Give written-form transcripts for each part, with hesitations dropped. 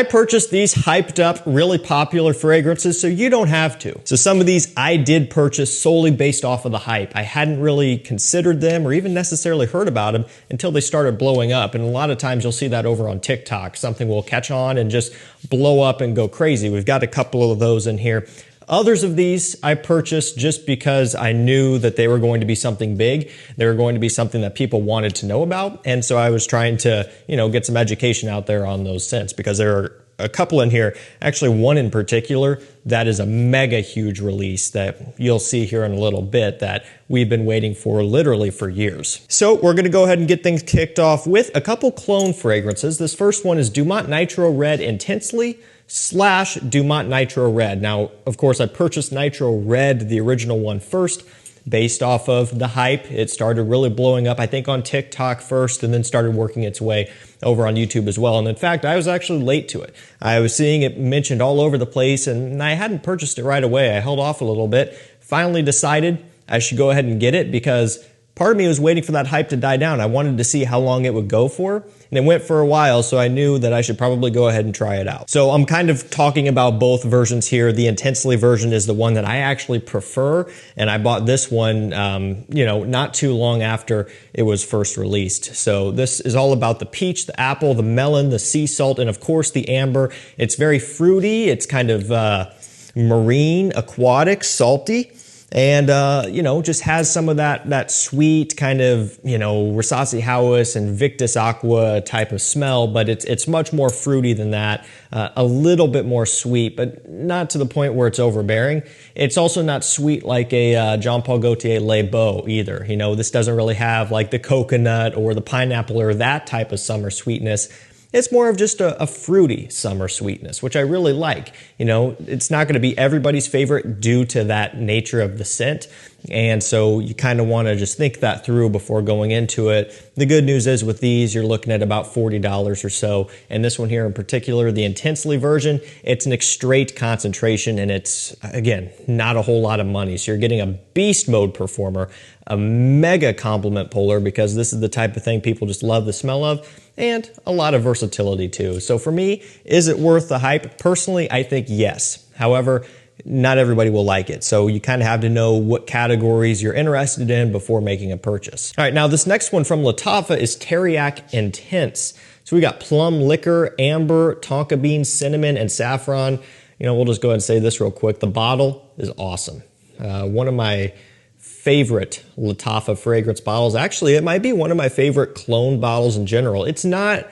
I purchased these hyped up, really popular fragrances, so you don't have to. So some of these I did purchase solely based off of the hype. I hadn't really considered them or even necessarily heard about them until they started blowing up. And a lot of times you'll see that over on TikTok. Something will catch on and just blow up and go crazy. We've got a couple of those in here. Others of these I purchased just because I knew that they were going to be something big. They were going to be something that people wanted to know about. And so I was trying to, get some education out there on those scents, because there are a couple in here, actually one in particular, that is a mega huge release that you'll see here in a little bit that we've been waiting for literally for years. So we're going to go ahead and get things kicked off with a couple clone fragrances. This first one is Dumont Nitro Red Intensely / Dumont Nitro Red. Now, of course, I purchased Nitro Red, the original one, first, based off of the hype. It started really blowing up, I think, on TikTok first, and then started working its way over on YouTube as well. And in fact, I was actually late to it. I was seeing it mentioned all over the place, and I hadn't purchased it right away. I held off a little bit. Finally decided I should go ahead and get it, because part of me was waiting for that hype to die down. I wanted to see how long it would go for, and it went for a while, so I knew that I should probably go ahead and try it out. So I'm kind of talking about both versions here. The Intensely version is the one that I actually prefer, and I bought this one, not too long after it was first released. So this is all about the peach, the apple, the melon, the sea salt, and of course the amber. It's very fruity. It's kind of marine, aquatic, salty. And, just has some of that sweet kind of, Rasasi, Hawas, and Victus Aqua type of smell, but it's much more fruity than that, a little bit more sweet, but not to the point where it's overbearing. It's also not sweet like a Jean Paul Gaultier Le Beau either. This doesn't really have like the coconut or the pineapple or that type of summer sweetness. It's more of just a fruity summer sweetness, which I really like. It's not going to be everybody's favorite due to that nature of the scent. And so you kind of want to just think that through before going into it. The good news is with these, you're looking at about $40 or so. And this one here in particular, the Intensely version, it's an straight concentration, and it's, again, not a whole lot of money. So you're getting a beast mode performer, a mega compliment puller, because this is the type of thing people just love the smell of, and a lot of versatility too. So for me, is it worth the hype? Personally, I think yes. However, not everybody will like it. So you kind of have to know what categories you're interested in before making a purchase. All right, now this next one from Lattafa is Teriaq Intense. So we got plum, liquor, amber, tonka bean, cinnamon, and saffron. We'll just go ahead and say this real quick. The bottle is awesome. One of my favorite Lattafa fragrance bottles. Actually, it might be one of my favorite clone bottles in general. It's not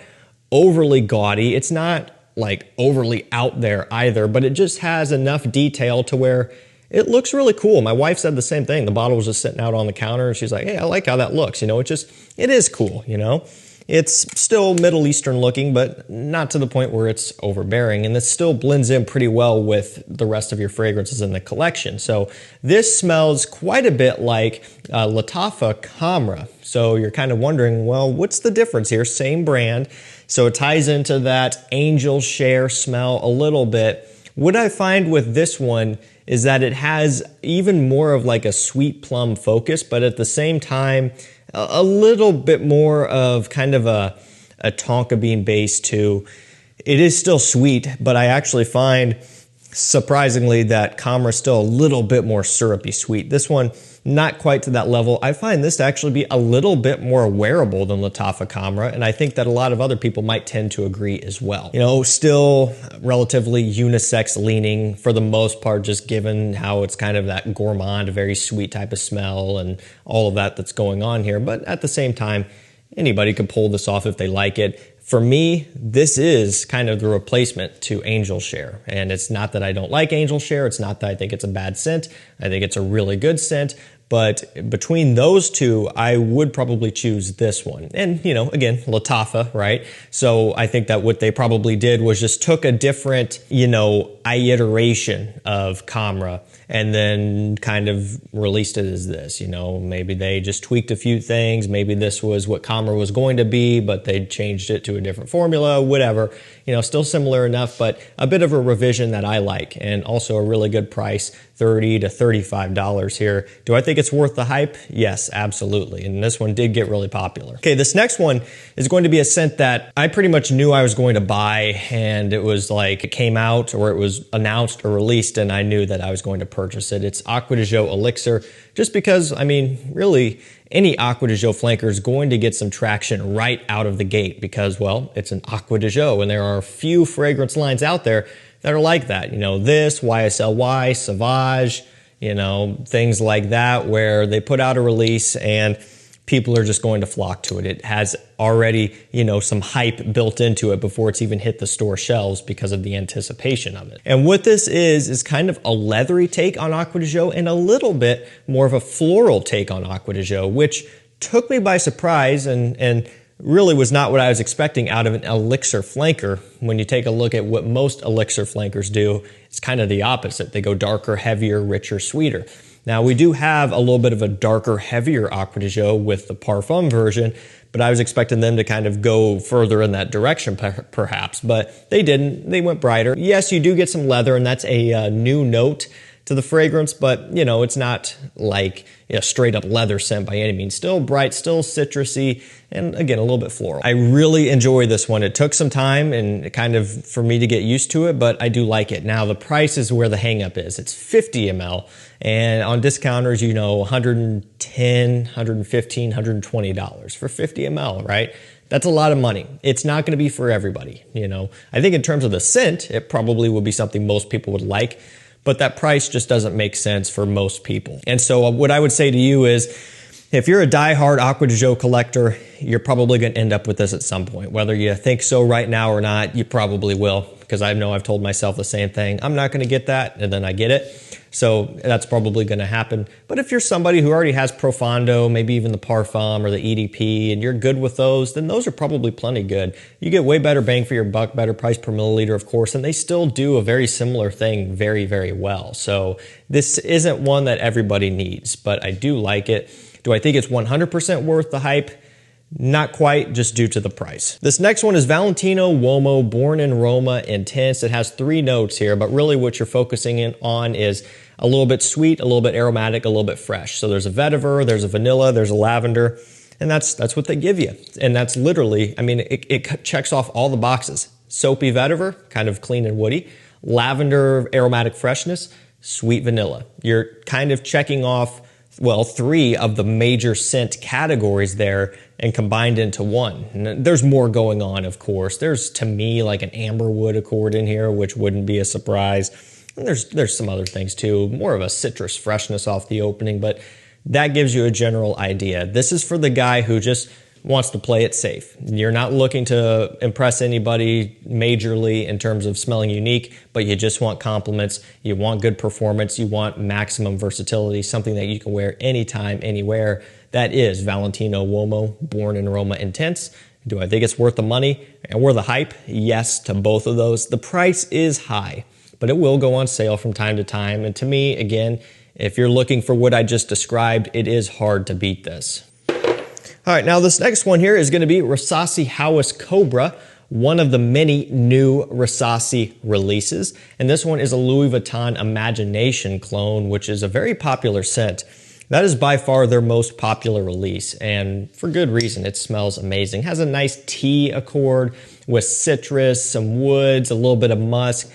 overly gaudy. It's not like overly out there either, but it just has enough detail to where it looks really cool. My wife said the same thing. The bottle was just sitting out on the counter, and she's like, hey, I like how that looks. It is cool, It's still Middle Eastern looking, but not to the point where it's overbearing. And this still blends in pretty well with the rest of your fragrances in the collection. So this smells quite a bit like Lattafa Kobra. So you're kind of wondering, well, what's the difference here? Same brand. So it ties into that angel share smell a little bit. What I find with this one is that it has even more of like a sweet plum focus, but at the same time, a little bit more of kind of a tonka bean base too. It is still sweet, but I actually find, surprisingly, that Kobra is still a little bit more syrupy sweet. This one, not quite to that level. I find this to actually be a little bit more wearable than Lattafa Kobra, and I think that a lot of other people might tend to agree as well. Still relatively unisex leaning for the most part, just given how it's kind of that gourmand, very sweet type of smell and all of that that's going on here. But at the same time, anybody could pull this off if they like it. For me, this is kind of the replacement to Angel Share. And it's not that I don't like Angel Share. It's not that I think it's a bad scent. I think it's a really good scent. But between those two, I would probably choose this one. And, again, Lattafa, right? So I think that what they probably did was just took a different, iteration of Kobra and then kind of released it as this. Maybe they just tweaked a few things. Maybe this was what Kobra was going to be, but they changed it to a different formula, whatever. Still similar enough, but a bit of a revision that I like, and also a really good price, $30 to $35 here. Do I think it's worth the hype? Yes, absolutely. And this one did get really popular. Okay, this next one is going to be a scent that I pretty much knew I was going to buy, and it was like it came out or it was announced or released and I knew that I was going to purchase it. It's Acqua di Gio Elixir, just because, I mean, really, any Acqua di Gio flanker is going to get some traction right out of the gate because, well, it's an Acqua di Gio, and there are a few fragrance lines out there that are like that. You know, this, YSL Y, Sauvage, you know, things like that, where they put out a release and people are just going to flock to it. It has already, you know, some hype built into it before it's even hit the store shelves because of the anticipation of it. And what this is kind of a leathery take on Acqua di Gio and a little bit more of a floral take on Acqua di Gio, which took me by surprise and really was not what I was expecting out of an elixir flanker. When you take a look at what most elixir flankers do, it's kind of the opposite. They go darker, heavier, richer, sweeter. Now, we do have a little bit of a darker, heavier Acqua di Gio with the Parfum version, but I was expecting them to kind of go further in that direction, perhaps, but they didn't. They went brighter. Yes, you do get some leather, and that's a new note to the fragrance, but, you know, it's not like a straight up leather scent by any means. Still bright, still citrusy, and again, a little bit floral. I really enjoy this one. It took some time and kind of for me to get used to it, but I do like it. Now, the price is where the hang up is. It's 50 ml, and on discounters, you know, $110, $115, $120 for 50 ml, right? That's a lot of money. It's not going to be for everybody, you know. I think in terms of the scent, it probably would be something most people would like, but that price just doesn't make sense for most people. And so what I would say to you is, if you're a diehard Acqua di Gio collector, you're probably going to end up with this at some point. Whether you think so right now or not, you probably will, because I know I've told myself the same thing. I'm not going to get that, and then I get it. So that's probably going to happen. But if you're somebody who already has Profondo, maybe even the Parfum or the EDP, and you're good with those, then those are probably plenty good. You get way better bang for your buck, better price per milliliter, of course, and they still do a very similar thing very, very well. So this isn't one that everybody needs, but I do like it. Do I think it's 100% worth the hype? Not quite, just due to the price. This next one is Valentino Uomo Born in Roma Intense. It has 3 notes here, but really what you're focusing in on is a little bit sweet, a little bit aromatic, a little bit fresh. So there's a vetiver, there's a vanilla, there's a lavender, and that's what they give you. And that's literally, I mean, it checks off all the boxes. Soapy vetiver, kind of clean and woody. Lavender, aromatic freshness. Sweet vanilla. You're kind of checking off, well, 3 of the major scent categories there and combined into one. And there's more going on, of course. There's, to me, like an amberwood accord in here, which wouldn't be a surprise. And there's some other things too, more of a citrus freshness off the opening, but that gives you a general idea. This is for the guy who just wants to play it safe. You're not looking to impress anybody majorly in terms of smelling unique, but you just want compliments, you want good performance, you want maximum versatility, something that you can wear anytime, anywhere. That is Valentino Uomo Born in Roma Intense. Do I think it's worth the money and worth the hype? Yes to both of those. The price is high, but it will go on sale from time to time. And to me, again, if you're looking for what I just described, it is hard to beat this. All right, now this next one here is going to be Rasasi Hawas Kobra, one of the many new Rasasi releases. And this one is a Louis Vuitton Imagination clone, which is a very popular scent. That is by far their most popular release, and for good reason. It smells amazing. Has a nice tea accord with citrus, some woods, a little bit of musk.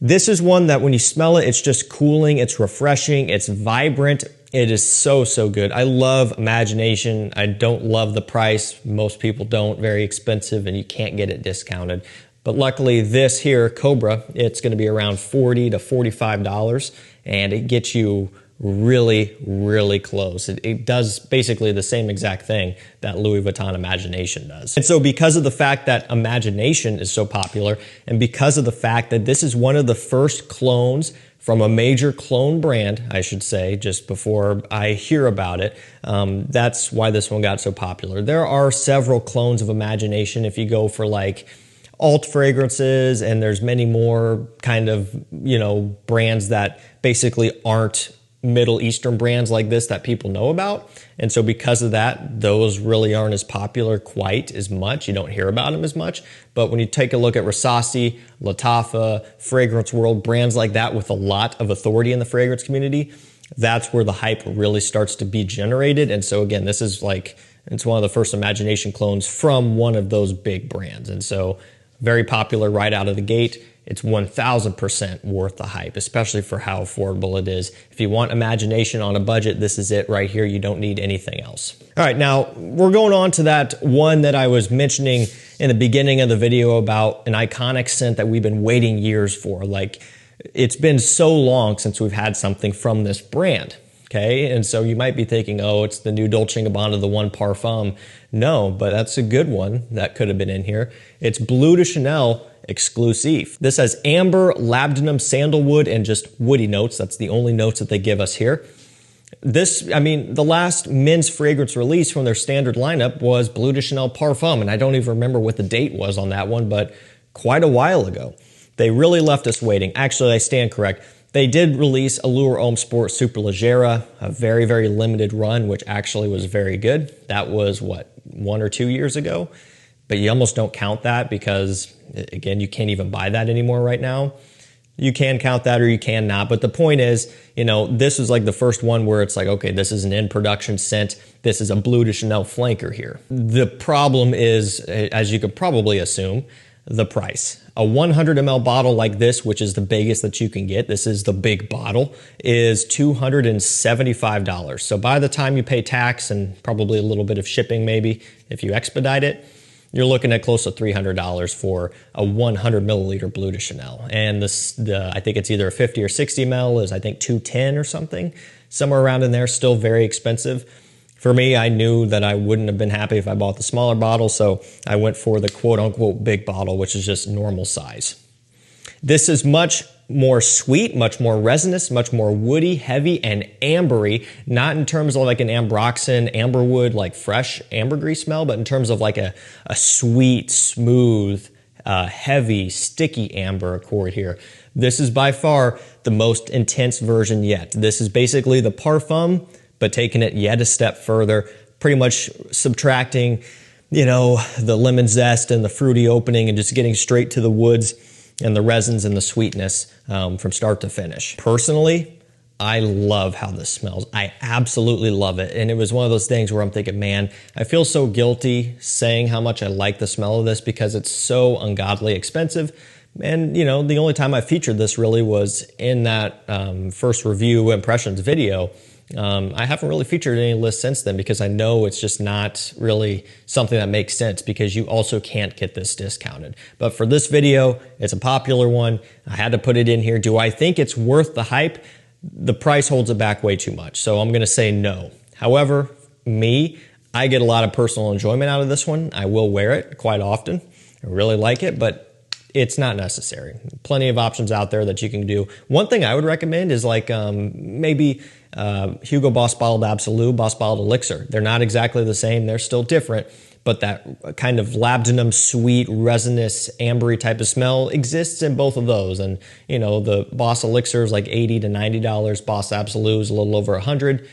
This is one that when you smell it, it's just cooling, it's refreshing, it's vibrant. It is so, so good. I love Imagination. I don't love the price. Most people don't. Very expensive, and you can't get it discounted. But luckily, this here, Kobra, it's going to be around $40 to $45, and it gets you really, really close. It does basically the same exact thing that Louis Vuitton Imagination does. And so because of the fact that Imagination is so popular, and because of the fact that this is one of the first clones from a major clone brand, I should say, just before I hear about it, that's why this one got so popular. There are several clones of Imagination if you go for like alt fragrances, and there's many more kind of, you know, brands that basically aren't Middle Eastern brands like this that people know about. And so because of that, those really aren't as popular quite as much. You don't hear about them as much. But when you take a look at Rasasi, Lattafa, Fragrance World, brands like that with a lot of authority in the fragrance community, that's where the hype really starts to be generated. And so again, this is like, it's one of the first imagination clones from one of those big brands. And so very popular right out of the gate. It's 1000% worth the hype, especially for how affordable it is. If you want imagination on a budget, this is it right here. You don't need anything else. All right, now we're going on to that one that I was mentioning in the beginning of the video about an iconic scent that we've been waiting years for. Like, it's been so long since we've had something from this brand. Okay, and so you might be thinking, oh, it's the new Dolce & Gabbana, the one parfum. No, but that's a good one that could have been in here. It's Bleu de Chanel Exclusive. This has amber, labdanum, sandalwood, and just woody notes. That's the only notes that they give us here. This, I mean, the last men's fragrance release from their standard lineup was Bleu de Chanel Parfum, and I don't even remember what the date was on that one, but quite a while ago. They really left us waiting. Actually, I stand correct. They did release Allure Homme Sport Superleggera, a very, very limited run, which actually was very good. That was, what, 1 or 2 years ago? But you almost don't count that because, again, you can't even buy that anymore right now. You can count that or you can not. But the point is, you know, this is like the first one where it's like, okay, this is an in-production scent. This is a Bleu de Chanel flanker here. The problem is, as you could probably assume, the price. A 100 ml bottle like this, which is the biggest that you can get, this is the big bottle, is $275. So by the time you pay tax and probably a little bit of shipping maybe, if you expedite it, you're looking at close to $300 for a 100 milliliter Bleu de Chanel. And I think it's either a 50 or 60 ml is I think $210 or something, somewhere around in there, still very expensive. For me, I knew that I wouldn't have been happy if I bought the smaller bottle, so I went for the quote-unquote big bottle, which is just normal size. This is much more sweet, much more resinous, much more woody, heavy, and ambery, not in terms of like an ambroxan, amberwood, like fresh ambergris smell, but in terms of like a sweet, smooth, heavy, sticky amber accord here. This is by far the most intense version yet. This is basically the parfum, but taking it yet a step further, pretty much subtracting, you know, the lemon zest and the fruity opening and just getting straight to the woods and the resins and the sweetness from start to finish. Personally, I love how this smells. I absolutely love it. And it was one of those things where I'm thinking, man, I feel so guilty saying how much I like the smell of this because it's so ungodly expensive. And, you know, the only time I featured this really was in that first review impressions video. I haven't really featured any list since then because I know it's just not really something that makes sense because you also can't get this discounted. But for this video, it's a popular one. I had to put it in here. Do I think it's worth the hype? The price holds it back way too much. So I'm going to say no. However, I get a lot of personal enjoyment out of this one. I will wear it quite often. I really like it, but it's not necessary. Plenty of options out there that you can do. One thing I would recommend is like maybe Hugo Boss Bottled Absolute, Boss Bottled Elixir. They're not exactly the same. They're still different, but that kind of labdanum, sweet, resinous, ambery type of smell exists in both of those. And, you know, the Boss Elixir is like $80 to $90. Boss Absolute is a little over $100.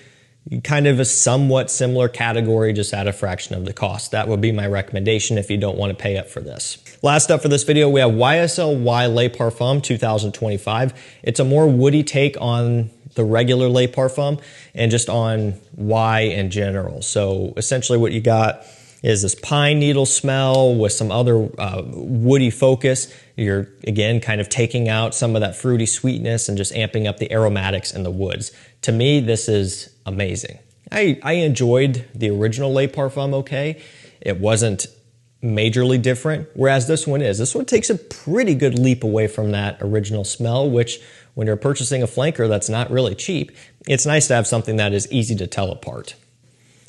Kind of a somewhat similar category, just at a fraction of the cost. That would be my recommendation if you don't want to pay up for this. Last up for this video, we have YSL Y Le Parfum 2025. It's a more woody take on the regular Le Parfum and just on Y in general. So essentially what you got is this pine needle smell with some other woody focus. You're, again, kind of taking out some of that fruity sweetness and just amping up the aromatics in the woods. To me, this is amazing. I enjoyed the original Le Parfum okay. It wasn't majorly different, whereas this one is. This one takes a pretty good leap away from that original smell, which when you're purchasing a flanker that's not really cheap, it's nice to have something that is easy to tell apart.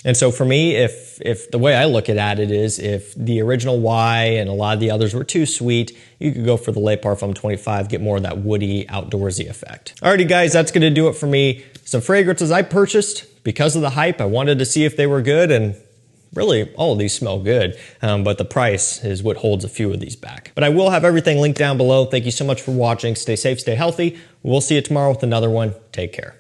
And so for me, if the way I look at it is if the original Y and a lot of the others were too sweet, you could go for the Le Parfum 25, get more of that woody, outdoorsy effect. Alrighty guys, that's gonna do it for me. Some fragrances I purchased because of the hype. I wanted to see if they were good, and really all of these smell good, but the price is what holds a few of these back. But I will have everything linked down below. Thank you so much for watching. Stay safe, stay healthy. We'll see you tomorrow with another one. Take care.